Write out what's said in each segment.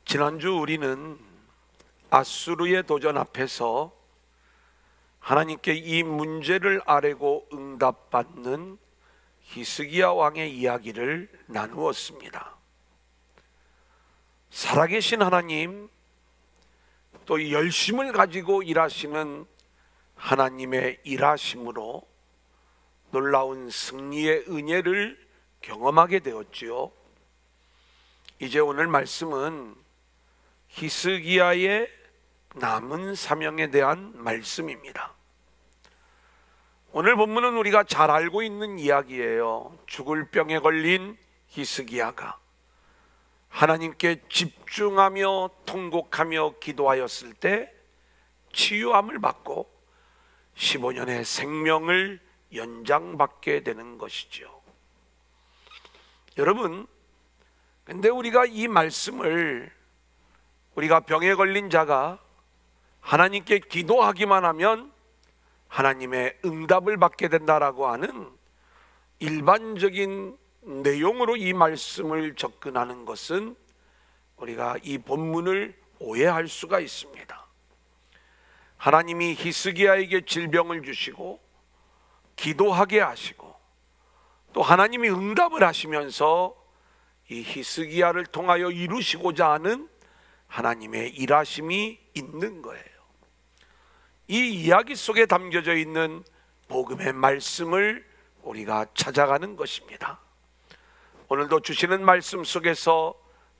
지난주 우리는 아수르의 도전 앞에서 하나님께 이 문제를 아뢰고 응답받는 히스기야 왕의 이야기를 나누었습니다. 살아계신 하나님, 또 열심을 가지고 일하시는 하나님의 일하심으로 놀라운 승리의 은혜를 경험하게 되었지요. 이제 오늘 말씀은 히스기야의 남은 사명에 대한 말씀입니다. 오늘 본문은 우리가 잘 알고 있는 이야기예요. 죽을 병에 걸린 히스기야가 하나님께 집중하며 통곡하며 기도하였을 때 치유함을 받고 15년의 생명을 연장받게 되는 것이죠. 여러분, 근데 우리가 이 말씀을 우리가 병에 걸린 자가 하나님께 기도하기만 하면 하나님의 응답을 받게 된다라고 하는 일반적인 내용으로 이 말씀을 접근하는 것은 우리가 이 본문을 오해할 수가 있습니다. 하나님이 히스기야에게 질병을 주시고 기도하게 하시고 또 하나님이 응답을 하시면서 이 히스기야를 통하여 이루시고자 하는 하나님의 일하심이 있는 거예요. 이 이야기 속에 담겨져 있는 복음의 말씀을 우리가 찾아가는 것입니다. 오늘도 주시는 말씀 속에서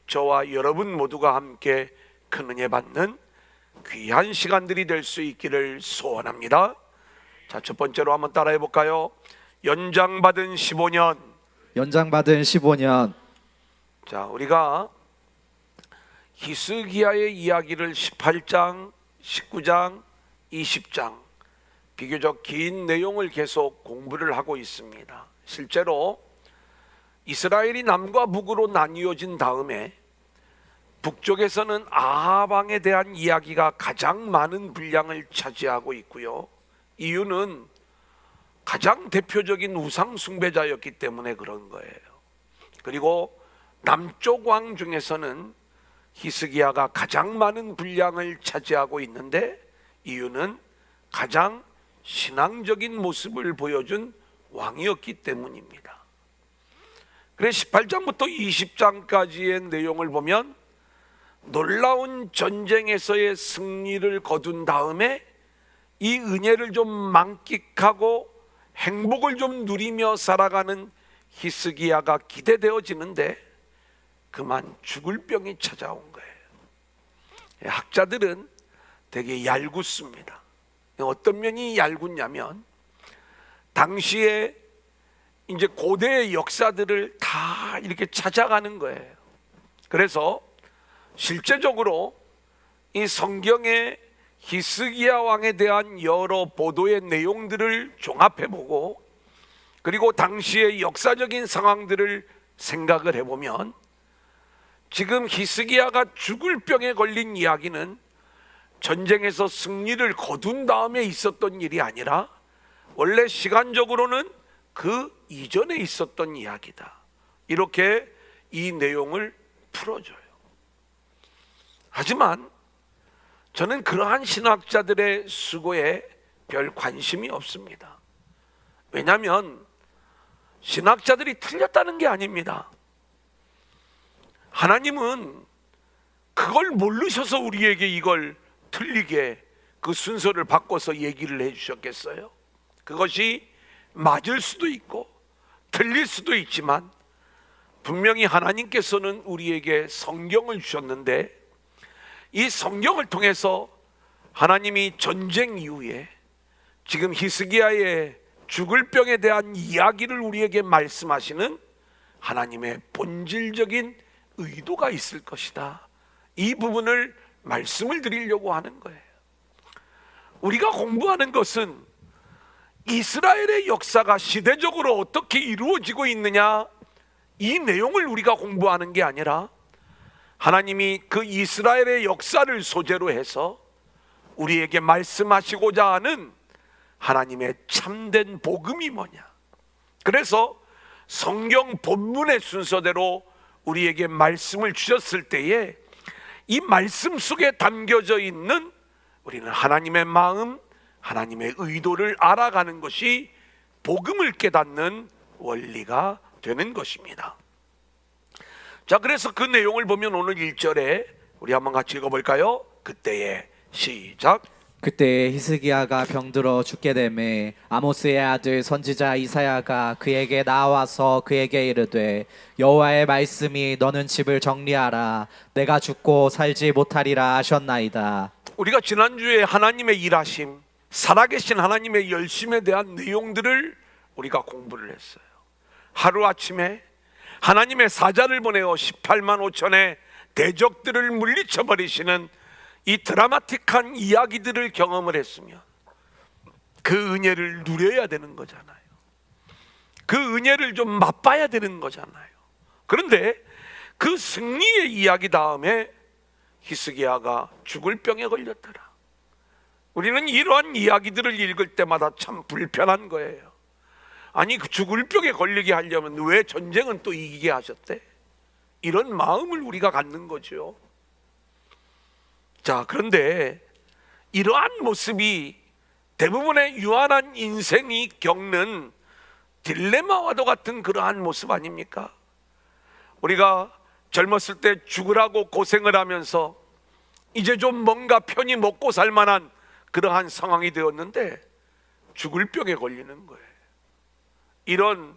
저와 여러분 모두가 함께 큰 은혜 받는 귀한 시간들이 될 수 있기를 소원합니다. 자, 첫 번째로 한번 따라해 볼까요? 연장받은 15년. 연장받은 15년. 자, 우리가 히스기야의 이야기를 18장, 19장, 20장 비교적 긴 내용을 계속 공부를 하고 있습니다. 실제로 이스라엘이 남과 북으로 나뉘어진 다음에 북쪽에서는 아합 왕에 대한 이야기가 가장 많은 분량을 차지하고 있고요. 이유는 가장 대표적인 우상 숭배자였기 때문에 그런 거예요. 그리고 남쪽 왕 중에서는 히스기야가 가장 많은 분량을 차지하고 있는데 이유는 가장 신앙적인 모습을 보여준 왕이었기 때문입니다. 그래서 18장부터 20장까지의 내용을 보면 놀라운 전쟁에서의 승리를 거둔 다음에 이 은혜를 좀 만끽하고 행복을 좀 누리며 살아가는 히스기야가 기대되어지는데 그만 죽을 병이 찾아온 거예요. 학자들은 되게 얄궂습니다. 어떤 면이 얄궂냐면 당시에 이제 고대의 역사들을 다 이렇게 찾아가는 거예요. 그래서 실제적으로 이 성경의 히스기야 왕에 대한 여러 보도의 내용들을 종합해보고 그리고 당시의 역사적인 상황들을 생각을 해보면 지금 히스기야가 죽을 병에 걸린 이야기는 전쟁에서 승리를 거둔 다음에 있었던 일이 아니라 원래 시간적으로는 그 이전에 있었던 이야기다. 이렇게 이 내용을 풀어줘요. 하지만 저는 그러한 신학자들의 수고에 별 관심이 없습니다. 왜냐하면 신학자들이 틀렸다는 게 아닙니다. 하나님은 그걸 모르셔서 우리에게 이걸 틀리게 그 순서를 바꿔서 얘기를 해주셨겠어요? 그것이 맞을 수도 있고 틀릴 수도 있지만 분명히 하나님께서는 우리에게 성경을 주셨는데 이 성경을 통해서 하나님이 전쟁 이후에 지금 히스기야의 죽을 병에 대한 이야기를 우리에게 말씀하시는 하나님의 본질적인 의도가 있을 것이다. 이 부분을 말씀을 드리려고 하는 거예요. 우리가 공부하는 것은 이스라엘의 역사가 시대적으로 어떻게 이루어지고 있느냐 이 내용을 우리가 공부하는 게 아니라 하나님이 그 이스라엘의 역사를 소재로 해서 우리에게 말씀하시고자 하는 하나님의 참된 복음이 뭐냐. 그래서 성경 본문의 순서대로 우리에게 말씀을 주셨을 때에 이 말씀 속에 담겨져 있는 우리는 하나님의 마음, 하나님의 의도를 알아가는 것이 복음을 깨닫는 원리가 되는 것입니다. 자, 그래서 그 내용을 보면 오늘 1절에 우리 한번 같이 읽어볼까요? 그때에 시작. 그때 히스기야가 병들어 죽게 되매 아모스의 아들 선지자 이사야가 그에게 나와서 그에게 이르되 여호와의 말씀이 너는 집을 정리하라 내가 죽고 살지 못하리라 하셨나이다. 우리가 지난주에 하나님의 일하심, 살아계신 하나님의 열심에 대한 내용들을 우리가 공부를 했어요. 하루아침에 하나님의 사자를 보내어 18만 5천의 대적들을 물리쳐 버리시는 이 드라마틱한 이야기들을 경험을 했으면 그 은혜를 누려야 되는 거잖아요. 그 은혜를 좀 맛봐야 되는 거잖아요. 그런데 그 승리의 이야기 다음에 히스기야가 죽을 병에 걸렸더라. 우리는 이러한 이야기들을 읽을 때마다 참 불편한 거예요. 아니, 그 죽을 병에 걸리게 하려면 왜 전쟁은 또 이기게 하셨대? 이런 마음을 우리가 갖는 거죠. 자, 그런데 이러한 모습이 대부분의 유한한 인생이 겪는 딜레마와도 같은 그러한 모습 아닙니까? 우리가 젊었을 때 죽으라고 고생을 하면서 이제 좀 뭔가 편히 먹고 살 만한 그러한 상황이 되었는데 죽을 병에 걸리는 거예요. 이런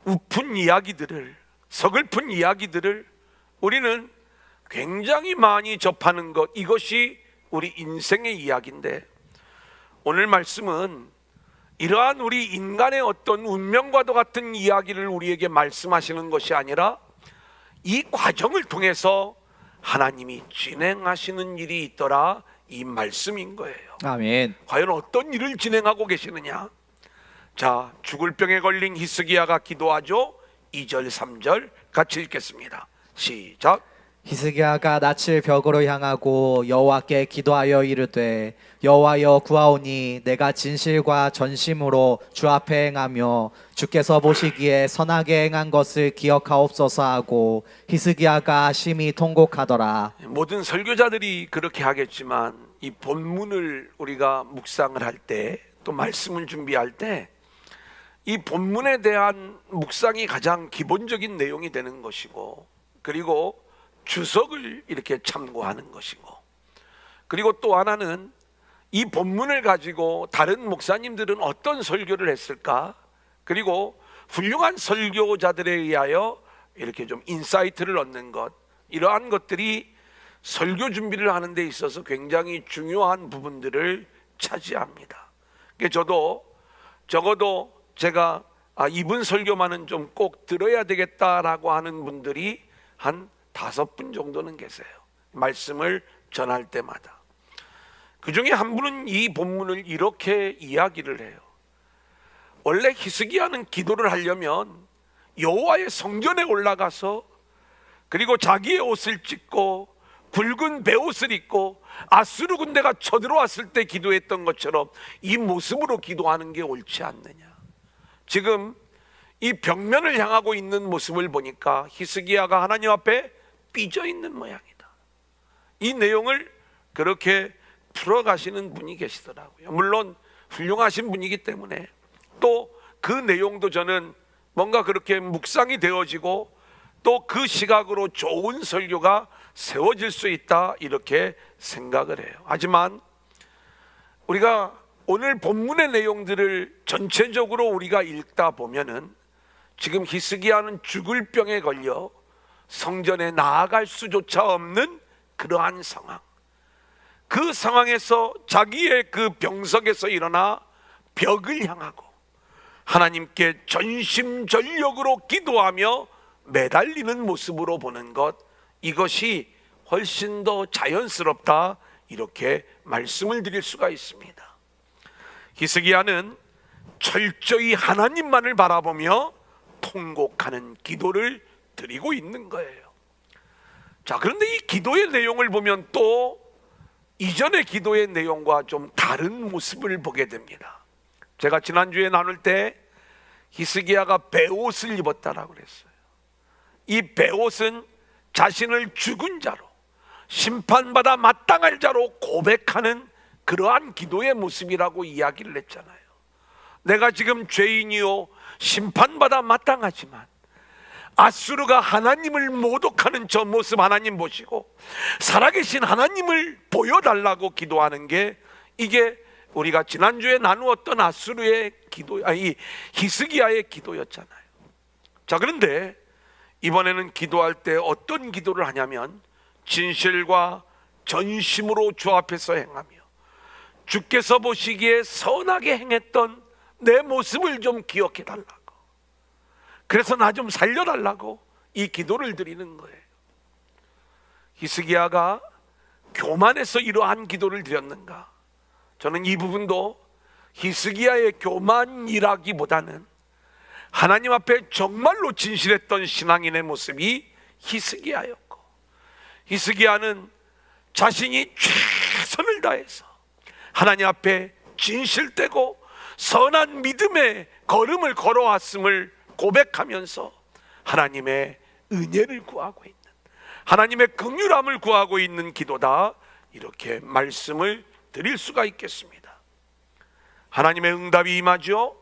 우픈 이야기들을, 서글픈 이야기들을 우리는 굉장히 많이 접하는 것, 이것이 우리 인생의 이야기인데, 오늘 말씀은 이러한 우리 인간의 어떤 운명과도 같은 이야기를 우리에게 말씀하시는 것이 아니라 이 과정을 통해서 하나님이 진행하시는 일이 있더라, 이 말씀인 거예요. 아멘. 과연 어떤 일을 진행하고 계시느냐? 자, 죽을 병에 걸린 히스기야가 기도하죠. 2절 3절 같이 읽겠습니다. 시작. 히스기야가 낯을 벽으로 향하고 여호와께 기도하여 이르되 여호와여 구하오니 내가 진실과 전심으로 주 앞에 행하며 주께서 보시기에 선하게 행한 것을 기억하옵소서 하고 히스기야가 심히 통곡하더라. 모든 설교자들이 그렇게 하겠지만 이 본문을 우리가 묵상을 할 때, 또 말씀을 준비할 때 이 본문에 대한 묵상이 가장 기본적인 내용이 되는 것이고, 그리고 주석을 이렇게 참고하는 것이고, 그리고 또 하나는 이 본문을 가지고 다른 목사님들은 어떤 설교를 했을까, 그리고 훌륭한 설교자들에 의하여 이렇게 좀 인사이트를 얻는 것, 이러한 것들이 설교 준비를 하는 데 있어서 굉장히 중요한 부분들을 차지합니다. 저도 적어도 제가 이분 설교만은 좀 꼭 들어야 되겠다라고 하는 분들이 한 5분 정도는 계세요. 말씀을 전할 때마다. 그 중에 한 분은 이 본문을 이렇게 이야기를 해요. 원래 히스기야는 기도를 하려면 여호와의 성전에 올라가서, 그리고 자기의 옷을 찢고 굵은 베옷을 입고 아수르 군대가 쳐들어왔을 때 기도했던 것처럼 이 모습으로 기도하는 게 옳지 않느냐. 지금 이 벽면을 향하고 있는 모습을 보니까 히스기야가 하나님 앞에 삐져 있는 모양이다. 이 내용을 그렇게 풀어가시는 분이 계시더라고요. 물론 훌륭하신 분이기 때문에 또 그 내용도 저는 뭔가 그렇게 묵상이 되어지고 또 그 시각으로 좋은 설교가 세워질 수 있다, 이렇게 생각을 해요. 하지만 우리가 오늘 본문의 내용들을 전체적으로 우리가 읽다 보면은 지금 히스기야는 죽을 병에 걸려 성전에 나아갈 수조차 없는 그러한 상황, 그 상황에서 자기의 그 병석에서 일어나 벽을 향하고 하나님께 전심전력으로 기도하며 매달리는 모습으로 보는 것, 이것이 훨씬 더 자연스럽다, 이렇게 말씀을 드릴 수가 있습니다. 히스기야는 철저히 하나님만을 바라보며 통곡하는 기도를 드리고 있는 거예요. 자, 그런데 이 기도의 내용을 보면 또 이전의 기도의 내용과 좀 다른 모습을 보게 됩니다. 제가 지난주에 나눌 때 히스기야가 베옷을 입었다라고 그랬어요. 이 베옷은 자신을 죽은 자로, 심판받아 마땅할 자로 고백하는 그러한 기도의 모습이라고 이야기를 했잖아요. 내가 지금 죄인이요 심판받아 마땅하지만 아수르가 하나님을 모독하는 저 모습 하나님 보시고 살아계신 하나님을 보여달라고 기도하는 게, 이게 우리가 지난주에 나누었던 아수르의 기도, 이 히스기야의 기도였잖아요. 자, 그런데 이번에는 기도할 때 어떤 기도를 하냐면 진실과 전심으로 주 앞에서 행하며 주께서 보시기에 선하게 행했던 내 모습을 좀 기억해 달라고, 그래서 나 좀 살려달라고 이 기도를 드리는 거예요. 히스기야가 교만해서 이러한 기도를 드렸는가? 저는 이 부분도 히스기야의 교만이라기보다는 하나님 앞에 정말로 진실했던 신앙인의 모습이 히스기야였고, 히스기야는 자신이 최선을 다해서 하나님 앞에 진실되고 선한 믿음의 걸음을 걸어왔음을 고백하면서 하나님의 은혜를 구하고 있는, 하나님의 긍휼함을 구하고 있는 기도다, 이렇게 말씀을 드릴 수가 있겠습니다. 하나님의 응답이 임하죠.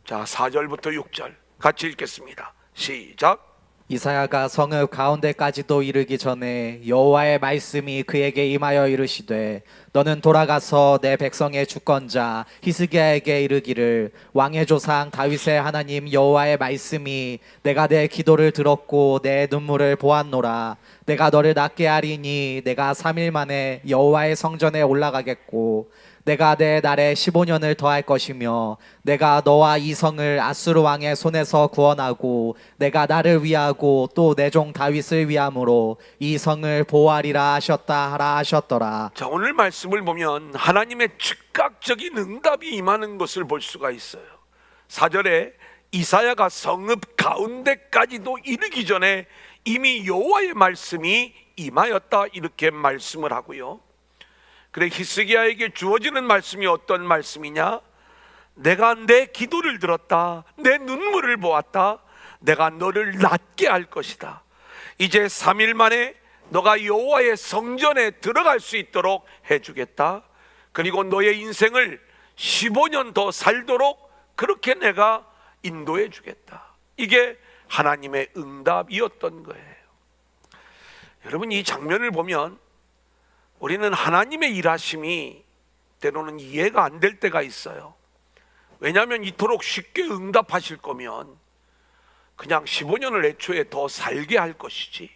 자, 4절부터 6절 같이 읽겠습니다. 시작. 이사야가 성읍 가운데까지도 이르기 전에 여호와의 말씀이 그에게 임하여 이르시되 너는 돌아가서 내 백성의 주권자 히스기야에게 이르기를 왕의 조상 다윗의 하나님 여호와의 말씀이 내가 내 기도를 들었고 내 눈물을 보았노라. 내가 너를 낫게 하리니 내가 3일 만에 여호와의 성전에 올라가겠고 내가 내 날에 15년을 더할 것이며 내가 너와 이 성을 아수르 왕의 손에서 구원하고 내가 나를 위하고 또 내 종 다윗을 위함으로 이 성을 보호하리라 하셨다 하라 하셨더라. 자, 오늘 말씀을 보면 하나님의 즉각적인 응답이 임하는 것을 볼 수가 있어요. 4절에 이사야가 성읍 가운데까지도 이르기 전에 이미 여호와의 말씀이 임하였다, 이렇게 말씀을 하고요. 그래, 히스기야에게 주어지는 말씀이 어떤 말씀이냐? 내가 내 기도를 들었다, 내 눈물을 보았다, 내가 너를 낫게 할 것이다. 이제 3일 만에 너가 여호와의 성전에 들어갈 수 있도록 해주겠다. 그리고 너의 인생을 15년 더 살도록 그렇게 내가 인도해 주겠다. 이게 하나님의 응답이었던 거예요. 여러분, 이 장면을 보면 우리는 하나님의 일하심이 때로는 이해가 안 될 때가 있어요. 왜냐하면 이토록 쉽게 응답하실 거면 그냥 15년을 애초에 더 살게 할 것이지,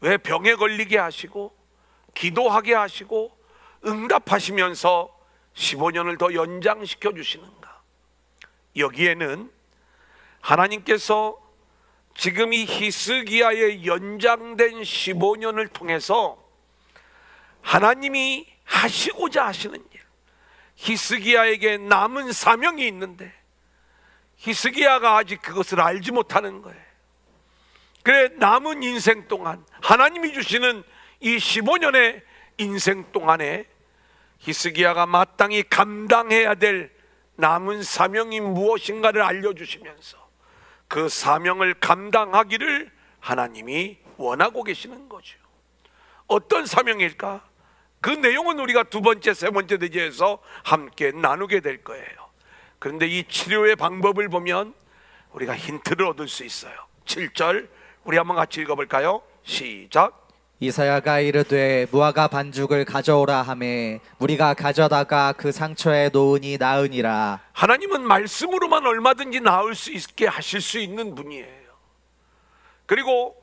왜 병에 걸리게 하시고 기도하게 하시고 응답하시면서 15년을 더 연장시켜 주시는가? 여기에는 하나님께서 지금 이 히스기야의 연장된 15년을 통해서 하나님이 하시고자 하시는 일, 히스기야에게 남은 사명이 있는데 히스기야가 아직 그것을 알지 못하는 거예요. 그래, 남은 인생 동안 하나님이 주시는 이 15년의 인생 동안에 히스기야가 마땅히 감당해야 될 남은 사명이 무엇인가를 알려주시면서 그 사명을 감당하기를 하나님이 원하고 계시는 거죠. 어떤 사명일까? 그 내용은 우리가 두 번째, 세 번째 대제에서 함께 나누게 될 거예요. 그런데 이 치료의 방법을 보면 우리가 힌트를 얻을 수 있어요. 7절 우리 한번 같이 읽어볼까요? 시작. 이사야가 이르되 무화과 반죽을 가져오라 하매 우리가 가져다가 그 상처에 놓으니 나으니라. 하나님은 말씀으로만 얼마든지 나을 수 있게 하실 수 있는 분이에요. 그리고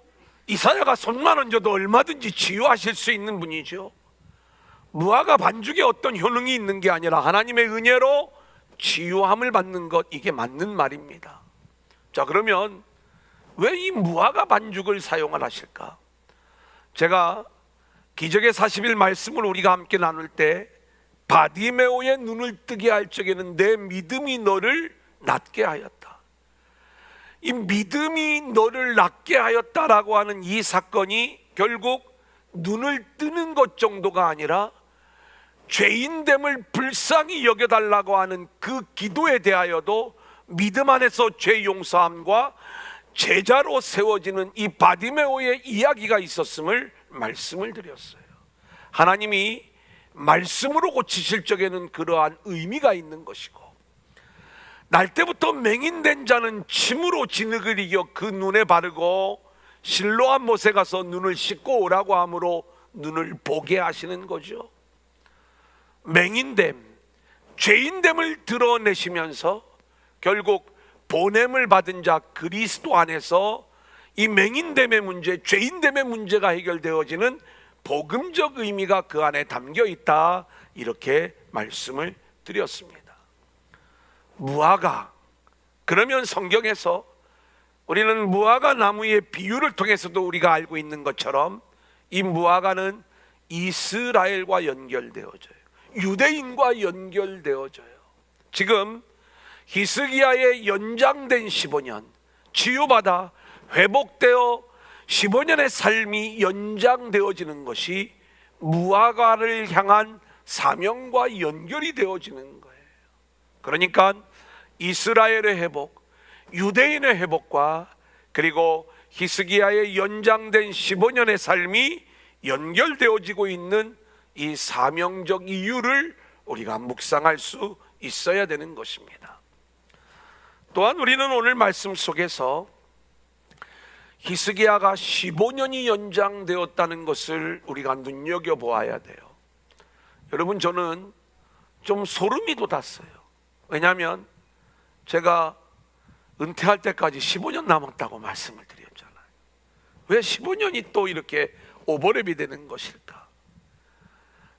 이사야가 손만 얹어도 얼마든지 치유하실 수 있는 분이죠. 무화과 반죽에 어떤 효능이 있는 게 아니라 하나님의 은혜로 치유함을 받는 것, 이게 맞는 말입니다. 자, 그러면 왜 이 무화과 반죽을 사용을 하실까? 제가 기적의 40일 말씀을 우리가 함께 나눌 때 바디메오의 눈을 뜨게 할 적에는 내 믿음이 너를 낫게 하였다, 이 믿음이 너를 낫게 하였다라고 하는 이 사건이 결국 눈을 뜨는 것 정도가 아니라 죄인됨을 불쌍히 여겨달라고 하는 그 기도에 대하여도 믿음 안에서 죄 용서함과 제자로 세워지는 이 바디메오의 이야기가 있었음을 말씀을 드렸어요. 하나님이 말씀으로 고치실 적에는 그러한 의미가 있는 것이고, 날 때부터 맹인된 자는 침으로 진흙을 이겨 그 눈에 바르고 실로암 못에 가서 눈을 씻고 오라고 함으로 눈을 보게 하시는 거죠. 맹인됨, 죄인됨을 드러내시면서 결국 보냄을 받은 자 그리스도 안에서 이 맹인됨의 문제, 죄인됨의 문제가 해결되어지는 복음적 의미가 그 안에 담겨 있다, 이렇게 말씀을 드렸습니다. 무화과, 그러면 성경에서 우리는 무화과 나무의 비유를 통해서도 우리가 알고 있는 것처럼 이 무화과는 이스라엘과 연결되어져요. 유대인과 연결되어져요. 지금 히스기야의 연장된 15년, 치유받아 회복되어 15년의 삶이 연장되어지는 것이 무화과를 향한 사명과 연결이 되어지는 거예요. 그러니까 이스라엘의 회복, 유대인의 회복과 그리고 히스기야의 연장된 15년의 삶이 연결되어지고 있는 이 사명적 이유를 우리가 묵상할 수 있어야 되는 것입니다. 또한 우리는 오늘 말씀 속에서 히스기야가 15년이 연장되었다는 것을 우리가 눈여겨보아야 돼요. 여러분, 저는 좀 소름이 돋았어요. 왜냐하면 제가 은퇴할 때까지 15년 남았다고 말씀을 드렸잖아요. 왜 15년이 또 이렇게 오버랩이 되는 것일까?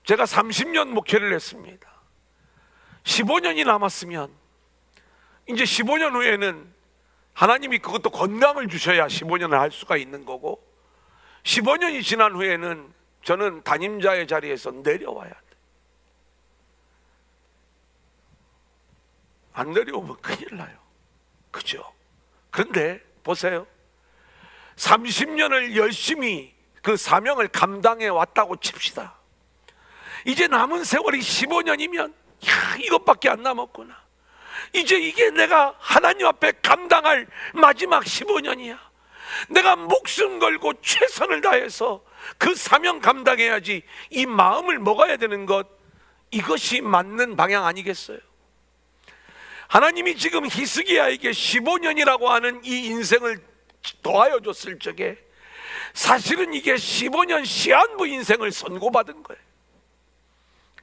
제가 30년 목회를 했습니다. 15년이 남았으면 이제 15년 후에는 하나님이 그것도 건강을 주셔야 15년을 할 수가 있는 거고, 15년이 지난 후에는 저는 담임자의 자리에서 내려와야 돼. 안 내려오면 큰일 나요. 그죠? 그런데 보세요. 30년을 열심히 그 사명을 감당해 왔다고 칩시다. 이제 남은 세월이 15년이면 이것밖에 안 남았구나. 이제 이게 내가 하나님 앞에 감당할 마지막 15년이야. 내가 목숨 걸고 최선을 다해서 그 사명 감당해야지, 이 마음을 먹어야 되는 것, 이것이 맞는 방향 아니겠어요? 하나님이 지금 히스기야에게 15년이라고 하는 이 인생을 더하여 줬을 적에 사실은 이게 15년 시한부 인생을 선고받은 거예요.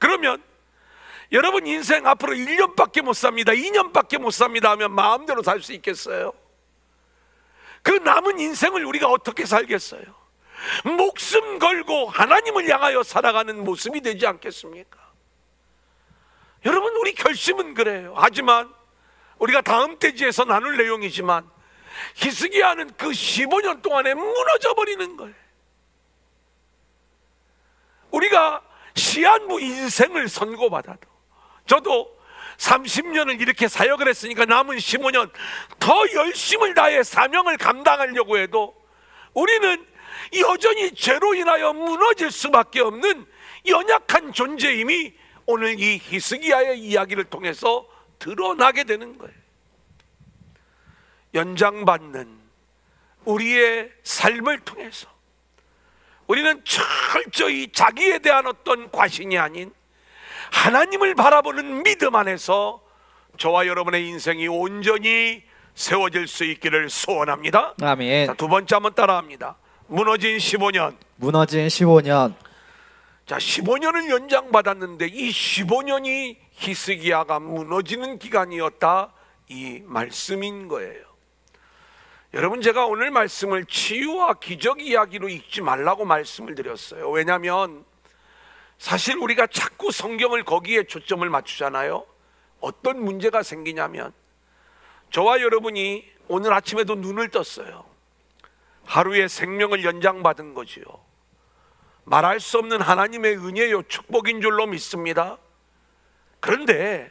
그러면 여러분 인생 앞으로 1년밖에 못 삽니다, 2년밖에 못 삽니다 하면 마음대로 살 수 있겠어요? 그 남은 인생을 우리가 어떻게 살겠어요? 목숨 걸고 하나님을 향하여 살아가는 모습이 되지 않겠습니까? 여러분, 우리 결심은 그래요. 하지만 우리가 다음 대지에서 나눌 내용이지만 히스기야는 그 15년 동안에 무너져 버리는 거예요. 우리가 시한부 인생을 선고받아도, 저도 30년을 이렇게 사역을 했으니까 남은 15년 더 열심을 다해 사명을 감당하려고 해도 우리는 여전히 죄로 인하여 무너질 수밖에 없는 연약한 존재임이 오늘 이 히스기야의 이야기를 통해서 드러나게 되는 거예요. 연장받는 우리의 삶을 통해서 우리는 철저히 자기에 대한 어떤 과신이 아닌 하나님을 바라보는 믿음 안에서 저와 여러분의 인생이 온전히 세워질 수 있기를 소원합니다. 아멘. 자, 두 번째 한번 따라합니다. 무너진 15년. 무너진 15년. 자, 15년을 연장받았는데 이 15년이 히스기야가 무너지는 기간이었다, 이 말씀인 거예요. 여러분, 제가 오늘 말씀을 치유와 기적 이야기로 읽지 말라고 말씀을 드렸어요. 왜냐하면 사실 우리가 자꾸 성경을 거기에 초점을 맞추잖아요. 어떤 문제가 생기냐면, 저와 여러분이 오늘 아침에도 눈을 떴어요. 하루의 생명을 연장받은 거지요. 말할 수 없는 하나님의 은혜요, 축복인 줄로 믿습니다. 그런데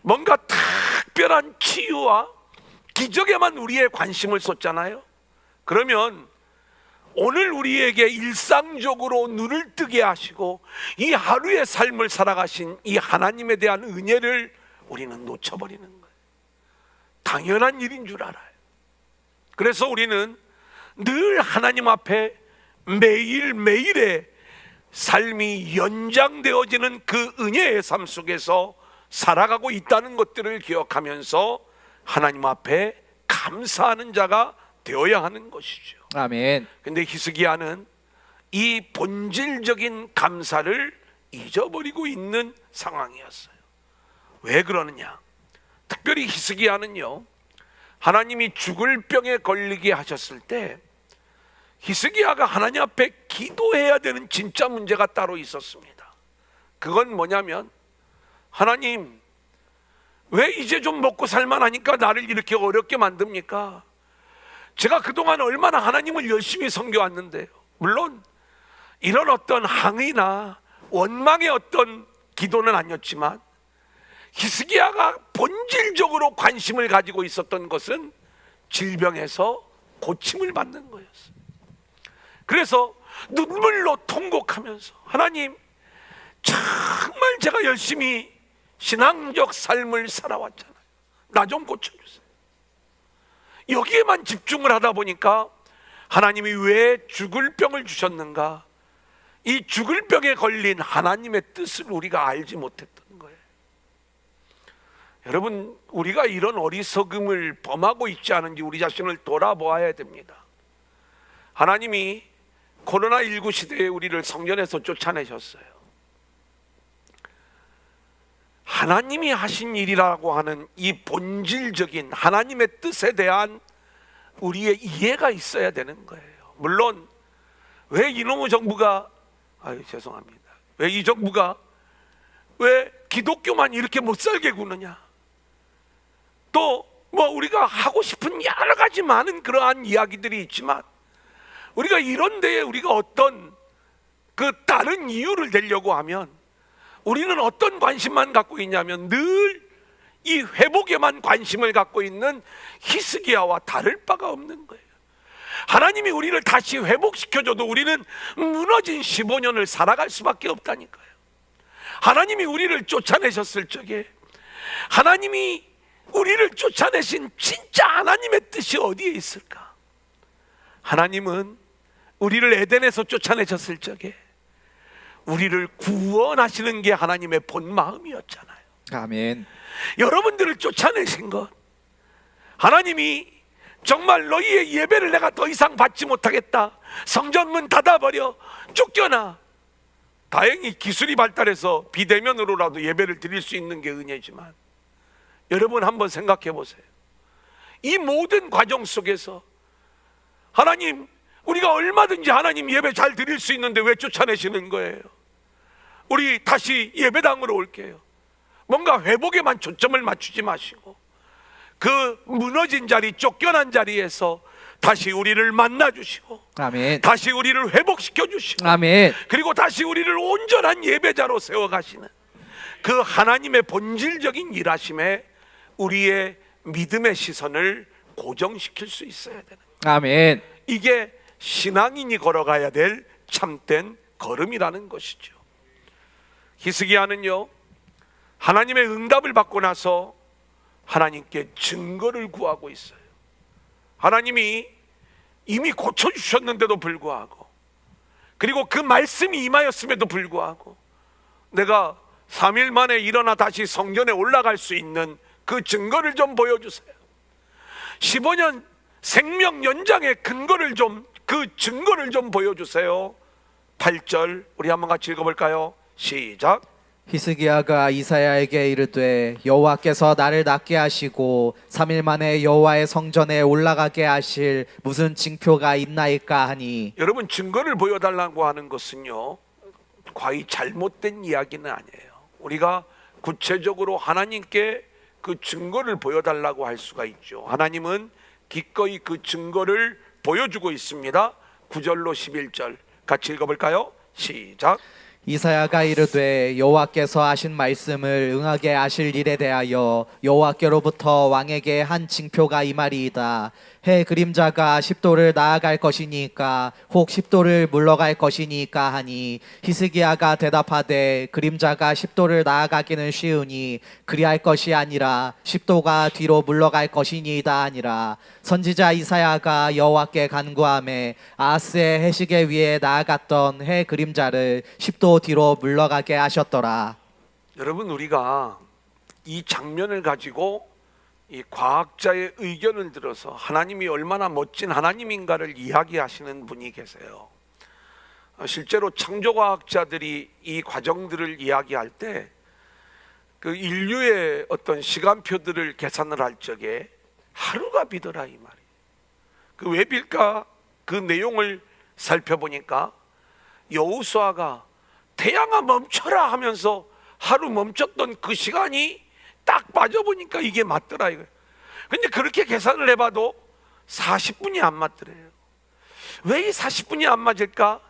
뭔가 특별한 치유와 기적에만 우리의 관심을 쏟잖아요. 그러면 오늘 우리에게 일상적으로 눈을 뜨게 하시고 이 하루의 삶을 살아가신 이 하나님에 대한 은혜를 우리는 놓쳐버리는 거예요. 당연한 일인 줄 알아요. 그래서 우리는 늘 하나님 앞에 매일매일의 삶이 연장되어지는 그 은혜의 삶 속에서 살아가고 있다는 것들을 기억하면서 하나님 앞에 감사하는 자가 되어야 하는 것이죠. 아멘. 근데 히스기야는 이 본질적인 감사를 잊어버리고 있는 상황이었어요. 왜 그러느냐? 특별히 히스기야는요, 하나님이 죽을 병에 걸리게 하셨을 때 히스기야가 하나님 앞에 기도해야 되는 진짜 문제가 따로 있었습니다. 그건 뭐냐면, 하나님, 왜 이제 좀 먹고 살만하니까 나를 이렇게 어렵게 만듭니까? 제가 그동안 얼마나 하나님을 열심히 섬겨왔는데요. 물론 이런 어떤 항의나 원망의 어떤 기도는 아니었지만, 히스기야가 본질적으로 관심을 가지고 있었던 것은 질병에서 고침을 받는 거였어요. 그래서 눈물로 통곡하면서, 하나님, 정말 제가 열심히 신앙적 삶을 살아왔잖아요. 나 좀 고쳐주세요. 여기에만 집중을 하다 보니까 하나님이 왜 죽을 병을 주셨는가, 이 죽을 병에 걸린 하나님의 뜻을 우리가 알지 못했던 거예요. 여러분, 우리가 이런 어리석음을 범하고 있지 않은지 우리 자신을 돌아보아야 됩니다. 하나님이 코로나19 시대에 우리를 성전에서 쫓아내셨어요. 하나님이 하신 일이라고 하는 이 본질적인 하나님의 뜻에 대한 우리의 이해가 있어야 되는 거예요. 물론 왜 이놈의 정부가, 죄송합니다, 왜 이 정부가 왜 기독교만 이렇게 못 살게 구느냐, 또 뭐 우리가 하고 싶은 여러 가지 많은 그러한 이야기들이 있지만, 우리가 이런 데에 우리가 어떤 그 다른 이유를 대려고 하면 우리는 어떤 관심만 갖고 있냐면 늘 이 회복에만 관심을 갖고 있는 히스기야와 다를 바가 없는 거예요. 하나님이 우리를 다시 회복시켜줘도 우리는 무너진 15년을 살아갈 수밖에 없다니까요. 하나님이 우리를 쫓아내셨을 적에, 하나님이 우리를 쫓아내신 진짜 하나님의 뜻이 어디에 있을까? 하나님은 우리를 에덴에서 쫓아내셨을 적에 우리를 구원하시는 게 하나님의 본 마음이었잖아요. 아멘. 여러분들을 쫓아내신 것, 하나님이 정말 너희의 예배를 내가 더 이상 받지 못하겠다, 성전문 닫아버려, 쫓겨나. 다행히 기술이 발달해서 비대면으로라도 예배를 드릴 수 있는 게 은혜지만, 여러분 한번 생각해 보세요. 이 모든 과정 속에서 하나님, 우리가 얼마든지 하나님 예배 잘 드릴 수 있는데 왜 쫓아내시는 거예요? 우리 다시 예배당으로 올게요. 뭔가 회복에만 초점을 맞추지 마시고 그 무너진 자리, 쫓겨난 자리에서 다시 우리를 만나 주시고, 아멘. 다시 우리를 회복시켜 주시고, 아멘. 그리고 다시 우리를 온전한 예배자로 세워 가시는 그 하나님의 본질적인 일하심에 우리의 믿음의 시선을 고정시킬 수 있어야 되는, 아멘. 이게 신앙인이 걸어가야 될 참된 걸음이라는 것이죠. 히스기야는요, 하나님의 응답을 받고 나서 하나님께 증거를 구하고 있어요. 하나님이 이미 고쳐주셨는데도 불구하고, 그리고 그 말씀이 임하였음에도 불구하고 내가 3일 만에 일어나 다시 성전에 올라갈 수 있는 그 증거를 좀 보여주세요. 15년 생명 연장의 근거를 좀, 그 증거를 좀 보여주세요. 8절 우리 한번 같이 읽어볼까요? 시작. 히스기야가 이사야에게 이르되 여호와께서 나를 낫게 하시고 3일 만에 여호와의 성전에 올라가게 하실 무슨 징표가 있나이까 하니. 여러분, 증거를 보여달라고 하는 것은요, 과히 잘못된 이야기는 아니에요. 우리가 구체적으로 하나님께 그 증거를 보여달라고 할 수가 있죠. 하나님은 기꺼이 그 증거를 보여주고 있습니다. 9절로 11절 같이 읽어볼까요? 시작. 이사야가 이르되 여호와께서 하신 말씀을 응하게 하실 일에 대하여 여호와께로부터 왕에게 한 징표가 이 말이이다. 해 그림자가 10도를 나아갈 것이니까 혹 10도를 물러갈 것이니까 하니 히스기야가 대답하되 그림자가 10도를 나아가기는 쉬우니 그리할 것이 아니라 10도가 뒤로 물러갈 것이니이다 하니라. 선지자 이사야가 여호와께 간구하매 아하스의 해시계 위에 나아갔던 해 그림자를 10도 뒤로 물러가게 하셨더라. 여러분, 우리가 이 장면을 가지고 이 과학자의 의견을 들어서 하나님이 얼마나 멋진 하나님인가를 이야기하시는 분이 계세요. 실제로 창조과학자들이 이 과정들을 이야기할 때 그 인류의 어떤 시간표들을 계산을 할 적에 하루가 비더라 이 말이에요. 그 왜 빌까? 그 내용을 살펴보니까 여호수아가 태양아 멈춰라 하면서 하루 멈췄던 그 시간이 딱 빠져보니까 이게 맞더라 이거예요. 근데 그렇게 계산을 해봐도 40분이 안 맞더래요. 왜 이 40분이 안 맞을까?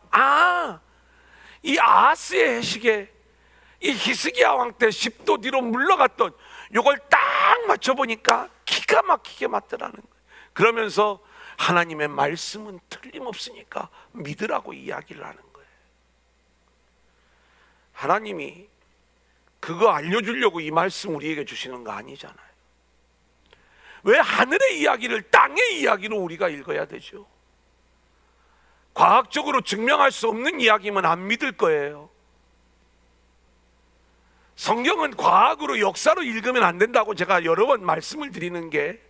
이 아하스의 해식에 이 히스기야 왕 때 10도 뒤로 물러갔던 요걸 딱 맞춰보니까 기가 막히게 맞더라는 거예요. 그러면서 하나님의 말씀은 틀림없으니까 믿으라고 이야기를 하는 거예요. 하나님이 그거 알려주려고 이 말씀 우리에게 주시는 거 아니잖아요. 왜 하늘의 이야기를 땅의 이야기로 우리가 읽어야 되죠? 과학적으로 증명할 수 없는 이야기면 안 믿을 거예요. 성경은 과학으로 역사로 읽으면 안 된다고 제가 여러 번 말씀을 드리는 게,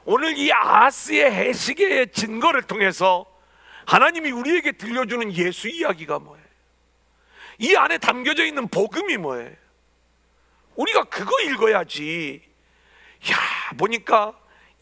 오늘 이 아하스의 해시계의 증거를 통해서 하나님이 우리에게 들려주는 예수 이야기가 뭐예요? 이 안에 담겨져 있는 복음이 뭐예요? 우리가 그거 읽어야지. 보니까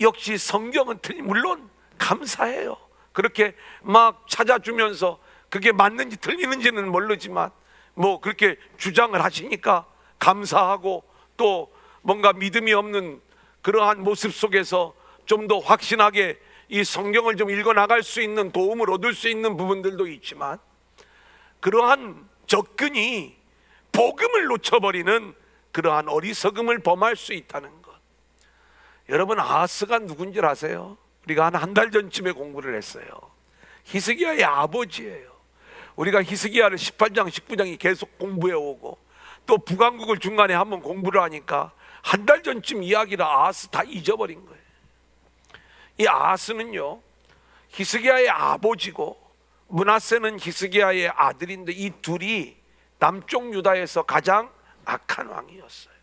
역시 성경은 물론 감사해요. 그렇게 막 찾아주면서 그게 맞는지 틀리는지는 모르지만 뭐 그렇게 주장을 하시니까 감사하고, 또 뭔가 믿음이 없는 그러한 모습 속에서 좀 더 확신하게 이 성경을 좀 읽어 나갈 수 있는 도움을 얻을 수 있는 부분들도 있지만, 그러한 접근이 복음을 놓쳐버리는 그러한 어리석음을 범할 수 있다는 것. 여러분, 아하스가 누군지 아세요? 우리가 한 달 전쯤에 공부를 했어요. 히스기야의 아버지예요. 우리가 히스기야를 18장 19장이 계속 공부해 오고, 또 북왕국을 중간에 한번 공부를 하니까 한 달 전쯤 이야기를 아하스 다 잊어버린 거예요. 이 아하스는요, 히스기야의 아버지고 므낫세는 히스기야의 아들인데, 이 둘이 남쪽 유다에서 가장 악한 왕이었어요.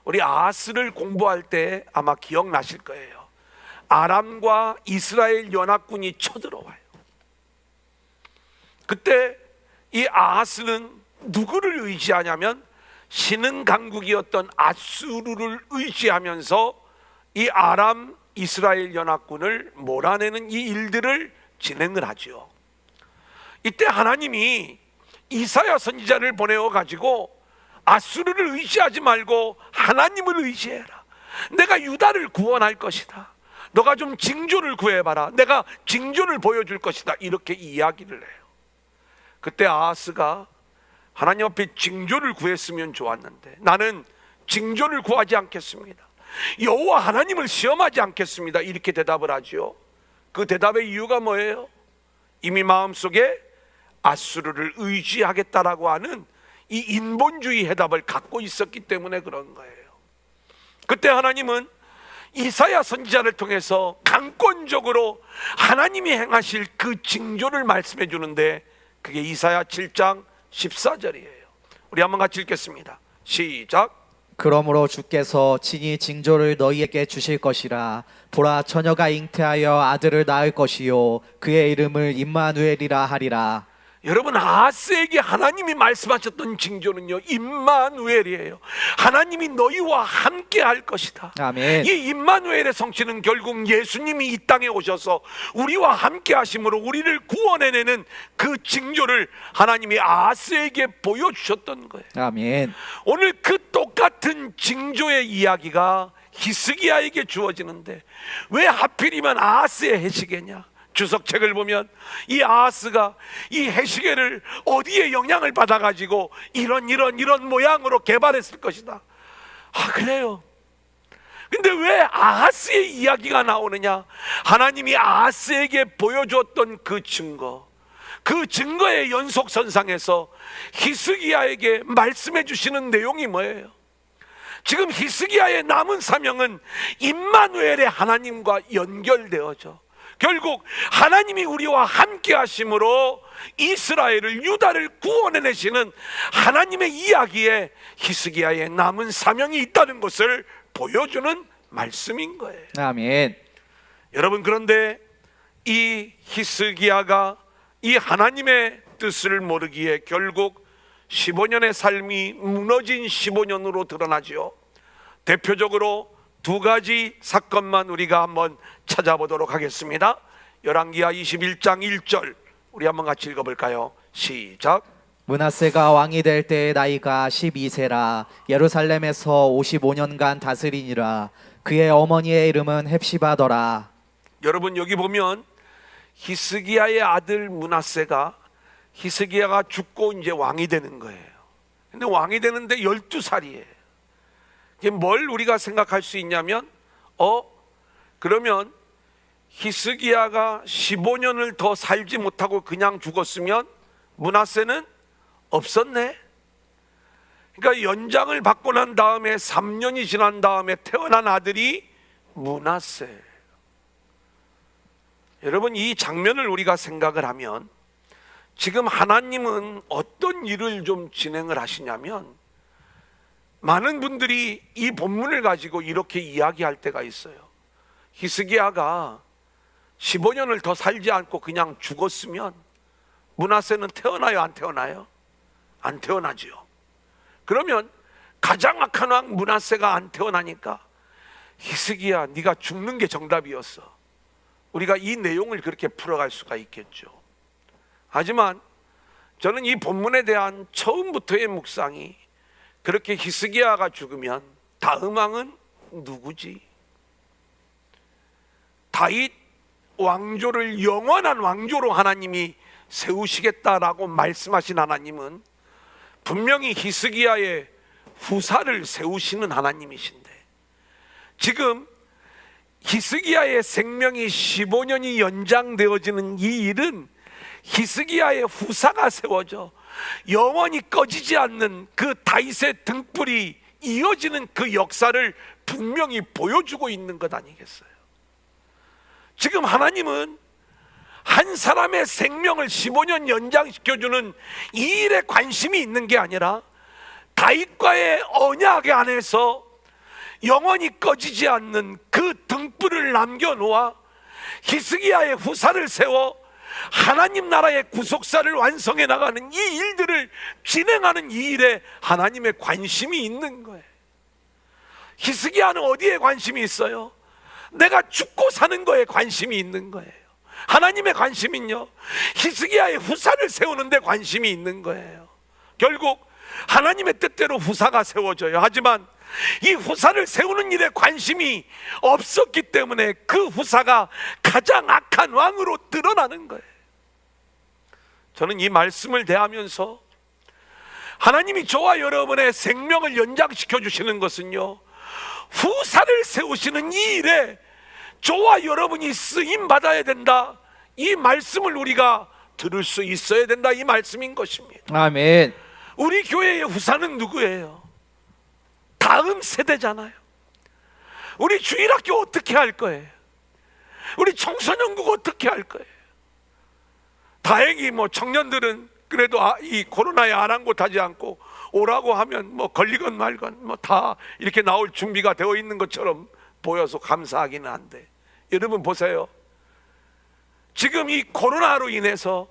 우리 아하스를 공부할 때 아마 기억나실 거예요. 아람과 이스라엘 연합군이 쳐들어와요. 그때 이 아하스는 누구를 의지하냐면 신흥 강국이었던 아수르를 의지하면서 이 아람 이스라엘 연합군을 몰아내는 이 일들을 진행을 하죠. 이때 하나님이 이사야 선지자를 보내어 가지고 아수르를 의지하지 말고 하나님을 의지해라. 내가 유다를 구원할 것이다. 너가 좀 징조를 구해봐라. 내가 징조를 보여줄 것이다. 이렇게 이야기를 해요. 그때 아하스가 하나님 앞에 징조를 구했으면 좋았는데, 나는 징조를 구하지 않겠습니다. 여호와 하나님을 시험하지 않겠습니다. 이렇게 대답을 하죠. 그 대답의 이유가 뭐예요? 이미 마음속에 아수르를 의지하겠다라고 하는 이 인본주의 해답을 갖고 있었기 때문에 그런 거예요. 그때 하나님은 이사야 선지자를 통해서 강권적으로 하나님이 행하실 그 징조를 말씀해 주는데, 그게 이사야 7장 14절이에요. 우리 한번 같이 읽겠습니다. 시작. 그러므로 주께서 친히 징조를 너희에게 주실 것이라. 보라, 처녀가 잉태하여 아들을 낳을 것이요 그의 이름을 임마누엘이라 하리라. 여러분, 아하스에게 하나님이 말씀하셨던 징조는요, 임마누엘이에요. 하나님이 너희와 함께 할 것이다. 아멘. 이 임마누엘의 성취는 결국 예수님이 이 땅에 오셔서 우리와 함께 하심으로 우리를 구원해내는 그 징조를 하나님이 아하스에게 보여주셨던 거예요. 아멘. 오늘 그 똑같은 징조의 이야기가 히스기야에게 주어지는데, 왜 하필이면 아하스의 해시계냐? 주석책을 보면 이 아하스가 이 해시계를 어디에 영향을 받아가지고 이런 모양으로 개발했을 것이다. 그래요. 근데 왜 아하스의 이야기가 나오느냐? 하나님이 아하스에게 보여주었던 그 증거, 그 증거의 연속선상에서 히스기야에게 말씀해 주시는 내용이 뭐예요? 지금 히스기야의 남은 사명은 임마누엘의 하나님과 연결되어져 결국 하나님이 우리와 함께 하심으로 이스라엘을, 유다를 구원해내시는 하나님의 이야기에 히스기야의 남은 사명이 있다는 것을 보여주는 말씀인 거예요. 아멘. 여러분, 그런데 이 히스기야가 이 하나님의 뜻을 모르기에 결국 15년의 삶이 무너진 15년으로 드러나지요. 대표적으로 두 가지 사건만 우리가 한번 찾아보도록 하겠습니다. 열왕기하 21장 1절 우리 한번 같이 읽어볼까요? 시작. 므낫세가 왕이 될 때의 나이가 12세라 예루살렘에서 55년간 다스리니라. 그의 어머니의 이름은 헵시바더라. 여러분, 여기 보면 히스기야의 아들 므낫세가, 히스기야가 죽고 이제 왕이 되는 거예요. 근데 왕이 되는데 12살이에요. 이게 뭘 우리가 생각할 수 있냐면 그러면 히스기야가 15년을 더 살지 못하고 그냥 죽었으면 므낫세는 없었네. 그러니까 연장을 받고 난 다음에 3년이 지난 다음에 태어난 아들이 므낫세. 여러분, 이 장면을 우리가 생각을 하면 지금 하나님은 어떤 일을 좀 진행을 하시냐면, 많은 분들이 이 본문을 가지고 이렇게 이야기할 때가 있어요. 히스기야가 15년을 더 살지 않고 그냥 죽었으면 므낫세는 태어나요, 안 태어나요? 안 태어나지요. 그러면 가장 악한 왕 므낫세가 안 태어나니까 히스기야, 네가 죽는 게 정답이었어. 우리가 이 내용을 그렇게 풀어갈 수가 있겠죠. 하지만 저는 이 본문에 대한 처음부터의 묵상이, 그렇게 히스기야가 죽으면 다음 왕은 누구지? 다윗 왕조를 영원한 왕조로 하나님이 세우시겠다라고 말씀하신 하나님은 분명히 히스기야의 후사를 세우시는 하나님이신데, 지금 히스기야의 생명이 15년이 연장되어지는 이 일은 히스기야의 후사가 세워져 영원히 꺼지지 않는 그 다윗의 등불이 이어지는 그 역사를 분명히 보여주고 있는 것 아니겠어요? 지금 하나님은 한 사람의 생명을 15년 연장시켜주는 이 일에 관심이 있는 게 아니라 다윗과의 언약 안에서 영원히 꺼지지 않는 그 등불을 남겨놓아 히스기야의 후사를 세워 하나님 나라의 구속사를 완성해 나가는 이 일들을 진행하는 이 일에 하나님의 관심이 있는 거예요. 히스기야는 어디에 관심이 있어요? 내가 죽고 사는 거에 관심이 있는 거예요. 하나님의 관심은요, 히스기야의 후사를 세우는 데 관심이 있는 거예요. 결국 하나님의 뜻대로 후사가 세워져요. 하지만 이 후사를 세우는 일에 관심이 없었기 때문에 그 후사가 가장 악한 왕으로 드러나는 거예요. 저는 이 말씀을 대하면서 하나님이 저와 여러분의 생명을 연장시켜 주시는 것은요, 후사를 세우시는 이 일에 저와 여러분이 쓰임 받아야 된다, 이 말씀을 우리가 들을 수 있어야 된다, 이 말씀인 것입니다. 아멘. 우리 교회의 후사는 누구예요? 다음 세대잖아요. 우리 주일학교 어떻게 할 거예요? 우리 청소년국 어떻게 할 거예요? 다행히 청년들은 그래도 이 코로나에 아랑곳하지 않고 오라고 하면 걸리건 말건 다 이렇게 나올 준비가 되어 있는 것처럼 보여서 감사하기는 한데, 여러분 보세요. 지금 이 코로나로 인해서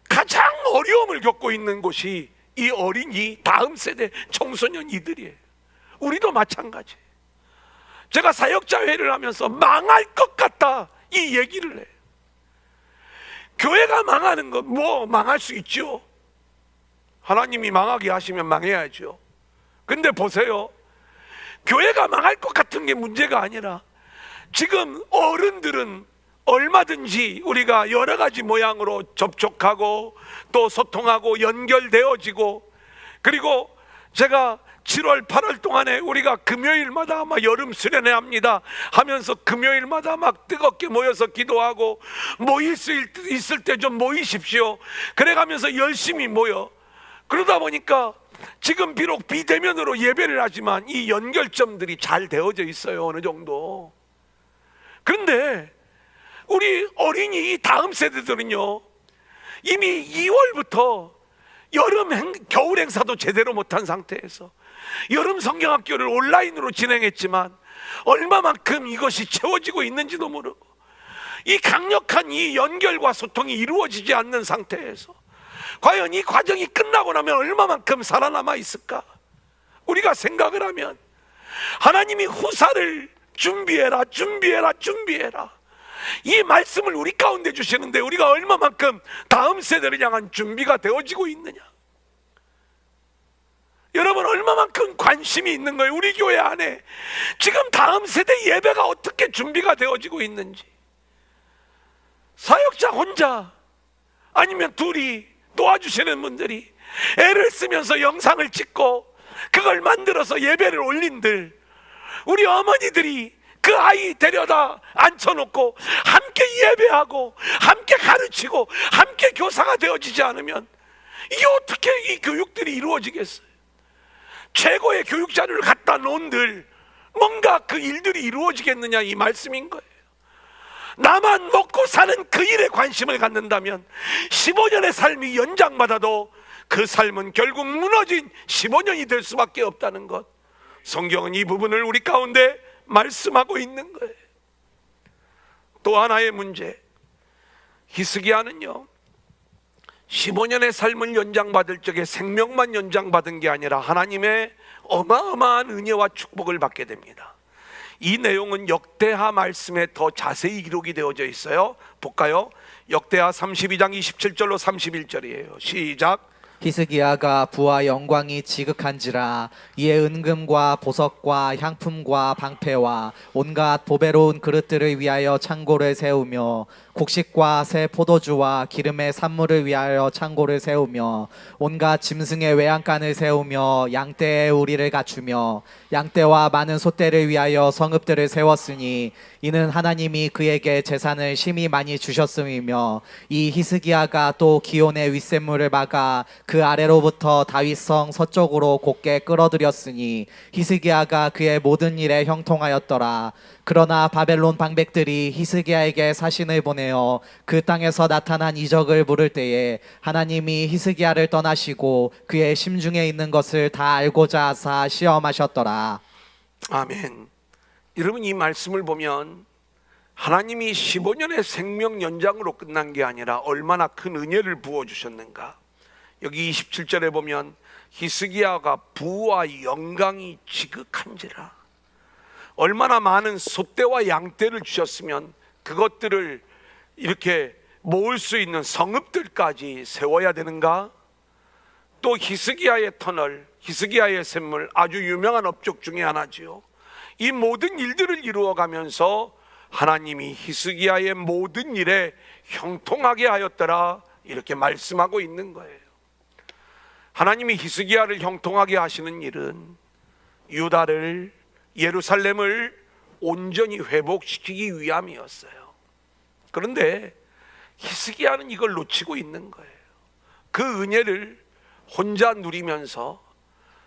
가장 어려움을 겪고 있는 곳이 이 어린이 다음 세대 청소년 이들이에요. 우리도 마찬가지. 제가 사역자회를 하면서 망할 것 같다 이 얘기를 해요. 교회가 망하는 건 망할 수 있죠. 하나님이 망하게 하시면 망해야죠. 근데 보세요, 교회가 망할 것 같은 게 문제가 아니라 지금 어른들은 얼마든지 우리가 여러 가지 모양으로 접촉하고 또 소통하고 연결되어지고, 그리고 제가 7월 8월 동안에 우리가 금요일마다 아마 여름 수련회 합니다 하면서 금요일마다 막 뜨겁게 모여서 기도하고 모일 수 있을 때 좀 모이십시오 그래가면서 열심히 모여. 그러다 보니까 지금 비록 비대면으로 예배를 하지만 이 연결점들이 잘 되어져 있어요, 어느 정도. 그런데 우리 어린이 이 다음 세대들은요, 이미 2월부터 겨울 행사도 제대로 못한 상태에서 여름 성경학교를 온라인으로 진행했지만 얼마만큼 이것이 채워지고 있는지도 모르고 이 강력한 이 연결과 소통이 이루어지지 않는 상태에서 과연 이 과정이 끝나고 나면 얼마만큼 살아남아 있을까? 우리가 생각을 하면 하나님이 후사를 준비해라 준비해라 준비해라 이 말씀을 우리 가운데 주시는데 우리가 얼마만큼 다음 세대를 향한 준비가 되어지고 있느냐? 여러분 얼마만큼 관심이 있는 거예요? 우리 교회 안에 지금 다음 세대 예배가 어떻게 준비가 되어지고 있는지. 사역자 혼자 아니면 둘이 도와주시는 분들이 애를 쓰면서 영상을 찍고 그걸 만들어서 예배를 올린들, 우리 어머니들이 그 아이 데려다 앉혀놓고 함께 예배하고 함께 가르치고 함께 교사가 되어지지 않으면 이게 어떻게 이 교육들이 이루어지겠어요? 최고의 교육 자료를 갖다 놓은들 뭔가 그 일들이 이루어지겠느냐, 이 말씀인 거예요. 나만 먹고 사는 그 일에 관심을 갖는다면 15년의 삶이 연장받아도 그 삶은 결국 무너진 15년이 될 수밖에 없다는 것, 성경은 이 부분을 우리 가운데 말씀하고 있는 거예요. 또 하나의 문제, 히스기야는요 15년의 삶을 연장받을 적에 생명만 연장받은 게 아니라 하나님의 어마어마한 은혜와 축복을 받게 됩니다. 이 내용은 역대하 말씀에 더 자세히 기록이 되어져 있어요. 볼까요? 역대하 32장 27절로 31절이에요. 시작. 히스기야가 부와 영광이 지극한지라 이에 은금과 보석과 향품과 방패와 온갖 보배로운 그릇들을 위하여 창고를 세우며 곡식과 새 포도주와 기름의 산물을 위하여 창고를 세우며 온갖 짐승의 외양간을 세우며 양떼의 우리를 갖추며 양떼와 많은 소떼를 위하여 성읍들을 세웠으니 이는 하나님이 그에게 재산을 심히 많이 주셨음이며 이 히스기야가 또 기온의 윗샘물을 막아 그 아래로부터 다윗성 서쪽으로 곧게 끌어들였으니 히스기야가 그의 모든 일에 형통하였더라. 그러나 바벨론 방백들이 히스기야에게 사신을 보내어 그 땅에서 나타난 이적을 물을 때에 하나님이 히스기야를 떠나시고 그의 심중에 있는 것을 다 알고자 하사 시험하셨더라. 아멘. 여러분 이 말씀을 보면 하나님이 15년의 생명 연장으로 끝난 게 아니라 얼마나 큰 은혜를 부어주셨는가. 여기 27절에 보면 히스기야가 부와 영광이 지극한지라, 얼마나 많은 소떼와 양떼를 주셨으면 그것들을 이렇게 모을 수 있는 성읍들까지 세워야 되는가. 또 히스기야의 터널, 히스기야의 샘물, 아주 유명한 업적 중에 하나지요. 이 모든 일들을 이루어가면서 하나님이 히스기야의 모든 일에 형통하게 하였더라, 이렇게 말씀하고 있는 거예요. 하나님이 히스기야를 형통하게 하시는 일은 유다를, 예루살렘을 온전히 회복시키기 위함이었어요. 그런데 히스기야는 이걸 놓치고 있는 거예요. 그 은혜를 혼자 누리면서